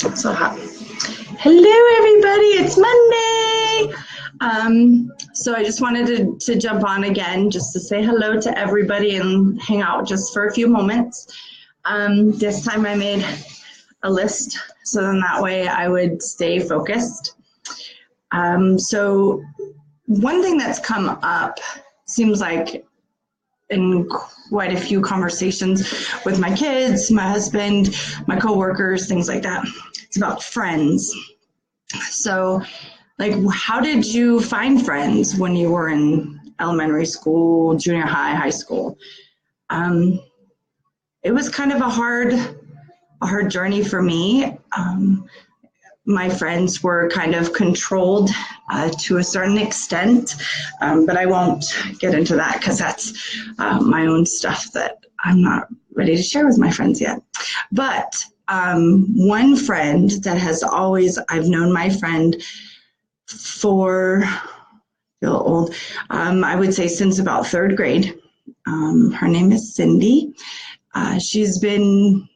Hello, everybody. It's Monday. So I just wanted to jump on again just to say hello to everybody and hang out just for a few moments. This time I made a list so then that way I would stay focused. So one thing that's come up seems like in quite a few conversations with my kids, my husband, my coworkers, things like that. It's about friends. So, like, how did you find friends when you were in elementary school, junior high, high school? It was kind of a hard journey for me. My friends were kind of controlled to a certain extent, but I won't get into that because that's my own stuff that I'm not ready to share with my friends yet. But one friend that has always, I've known my friend for, I feel old, I would say since about third grade. Her name is Cindy. She's been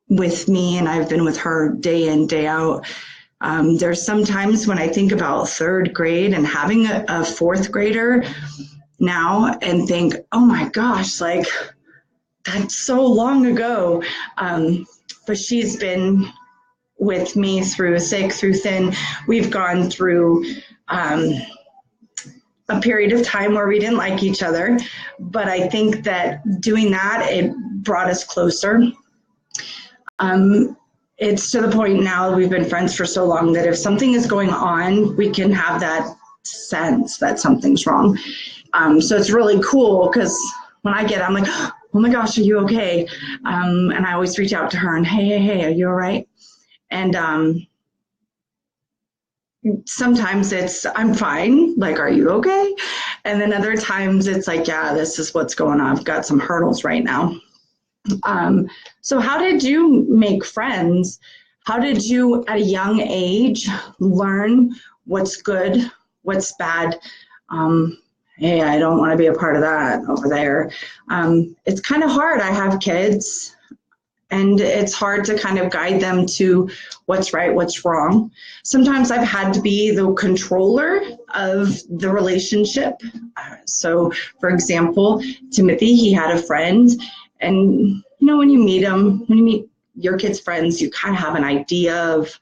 with me and I've been with her day in, day out. There's some times when I think about third grade and having a fourth grader now and think, oh my gosh, like that's so long ago. But she's been with me through thick, through thin. We've gone through a period of time where we didn't like each other, but I think that doing that, it brought us closer. It's to the point now that we've been friends for so long that if something is going on, we can have that sense that something's wrong. So it's really cool because when I get it, I'm like, oh my gosh, are you okay? And I always reach out to her and hey, are you all right? And sometimes it's, I'm fine, like, are you okay? And then other times it's like, yeah, this is what's going on. I've got some hurdles right now. So how did you make friends? How did you, at a young age, learn what's good, what's bad? Hey, I don't want to be a part of that over there. It's kind of hard. I have kids, and it's hard to kind of guide them to what's right, what's wrong. Sometimes I've had to be the controller of the relationship. So, for example, Timothy, he had a friend. And, you know, when you meet them, when you meet your kids' friends, you kind of have an idea of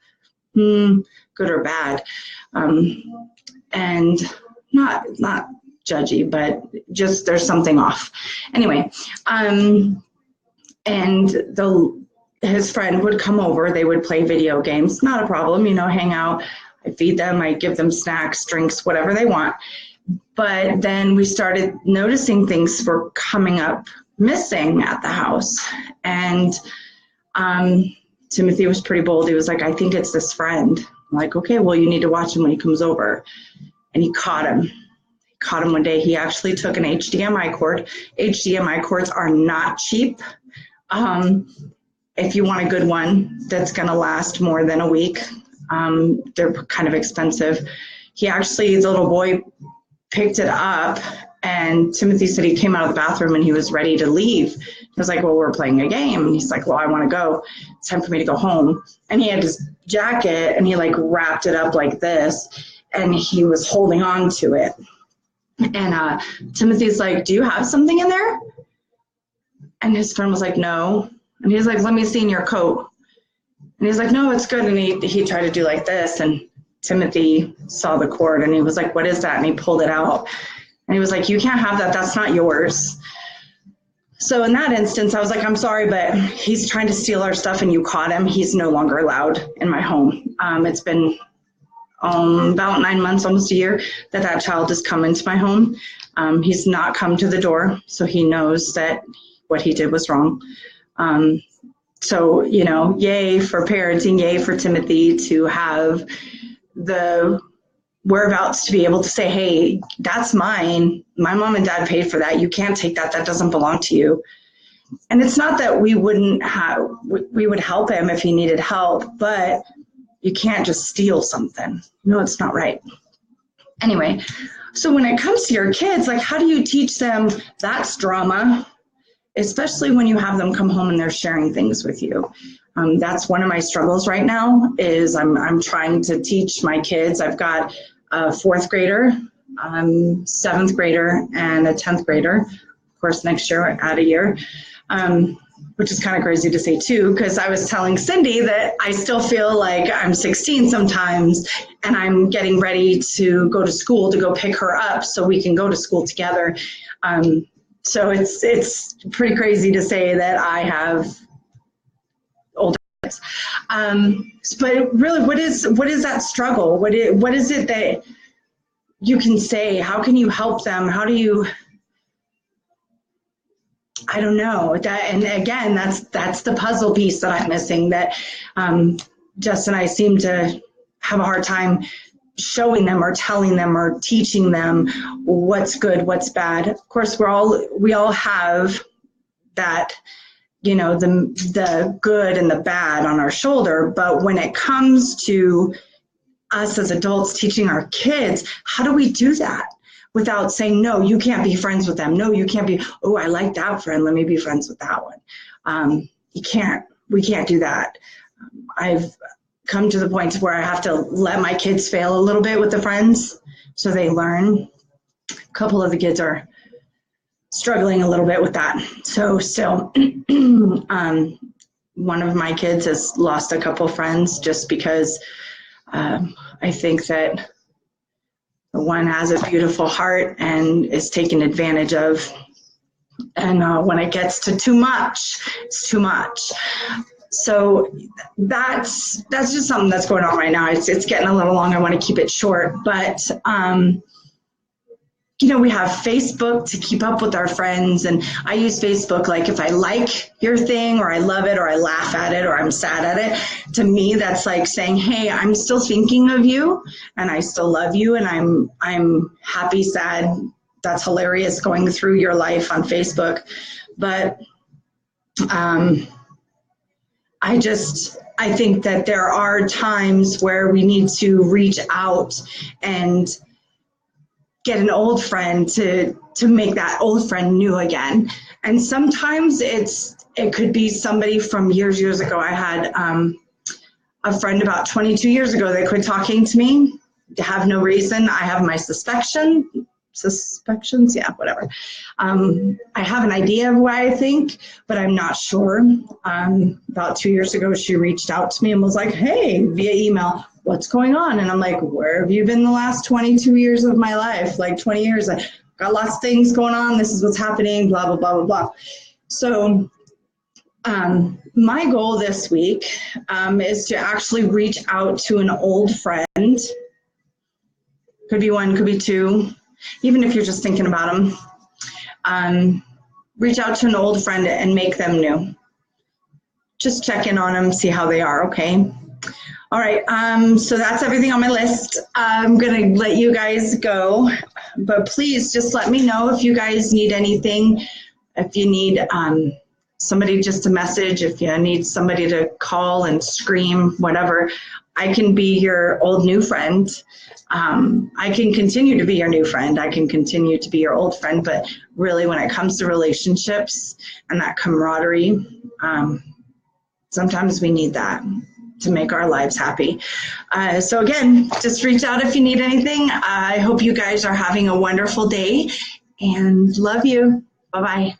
good or bad. And not judgy, but just there's something off. Anyway, and his friend would come over. They would play video games. Not a problem, you know, hang out. I feed them. I give them snacks, drinks, whatever they want. But then we started noticing things were coming up missing at the house. And Timothy was pretty bold. He was like, I think it's this friend. I'm like, okay, well, you need to watch him when he comes over. And he caught him. He caught him one day. He actually took an HDMI cord. HDMI cords are not cheap. If you want a good one that's going to last more than a week, they're kind of expensive. He actually, the little boy, picked it up. And Timothy said he came out of the bathroom and he was ready to leave. He was like, well, we're playing a game. And he's like, well, I want to go. It's time for me to go home. And he had his jacket and he like wrapped it up like this. And he was holding on to it. And Timothy's like, do you have something in there? And his friend was like, no. And he's like, let me see in your coat. And he's like, no, it's good. And he tried to do like this. And Timothy saw the cord and he was like, what is that? And he pulled it out. And he was like, you can't have that. That's not yours. So in that instance, I was like, I'm sorry, but he's trying to steal our stuff and you caught him. He's no longer allowed in my home. It's been about 9 months, almost a year, that child has come into my home. He's not come to the door, so he knows that what he did was wrong. So, you know, yay for parenting, yay for Timothy to have the whereabouts to be able to say, hey, that's mine. My mom and dad paid for that. You can't take that. That doesn't belong to you. And it's not that we would help him if he needed help, but you can't just steal something. No, it's not right. Anyway, so when it comes to your kids, like, how do you teach them that's drama especially when you have them come home and they're sharing things with you. That's one of my struggles right now is I'm trying to teach my kids. I've got a fourth grader, seventh grader, and a 10th grader. Of course, next year, add a year, which is kind of crazy to say too, because I was telling Cindy that I still feel like I'm 16 sometimes, and I'm getting ready to go to school to go pick her up so we can go to school together. So it's pretty crazy to say that I have older kids. But really, what is that struggle? What is it that you can say? How can you help them? How do you? I don't know. And again, that's the puzzle piece that I'm missing. That Jess and I seem to have a hard time showing them or telling them or teaching them what's good, what's bad. Of course, we all have that, the good and the bad on our shoulder. But when it comes to us as adults teaching our kids, how do we do that without saying, no, you can't be friends with them. No, you can't be, oh, I like that friend. Let me be friends with that one. We can't do that. I've come to the point where I have to let my kids fail a little bit with the friends so they learn. A couple of the kids are struggling a little bit with that. So still, one of my kids has lost a couple friends just because I think that the one has a beautiful heart and is taken advantage of. And when it gets to too much, it's too much. So that's just something that's going on right now. It's getting a little long. I want to keep it short, but we have Facebook to keep up with our friends, and I use Facebook like if I like your thing or I love it or I laugh at it or I'm sad at it. To me, that's like saying, hey, I'm still thinking of you and I still love you and I'm happy, sad. That's hilarious going through your life on Facebook. But I think that there are times where we need to reach out and get an old friend to make that old friend new again. And sometimes it could be somebody from years ago. I had a friend about 22 years ago that quit talking to me to have no reason. I have my suspicions, yeah, whatever. I have an idea of why I think, but I'm not sure. About 2 years ago, she reached out to me and was like, hey, via email, what's going on? And I'm like, where have you been the last 22 years of my life? Like 20 years, I got lots of things going on. This is what's happening, blah, blah, blah, blah, blah. So my goal this week is to actually reach out to an old friend. Could be one, could be two, even if you're just thinking about them. Reach out to an old friend and make them new. Just check in on them, see how they are, okay? All right, so that's everything on my list. I'm gonna let you guys go, but please just let me know if you guys need anything, if you need somebody just to message, if you need somebody to call and scream, whatever. I can be your old new friend. I can continue to be your new friend. I can continue to be your old friend, but really when it comes to relationships and that camaraderie, sometimes we need that to make our lives happy. So again, just reach out if you need anything. I hope you guys are having a wonderful day and love you. Bye-bye.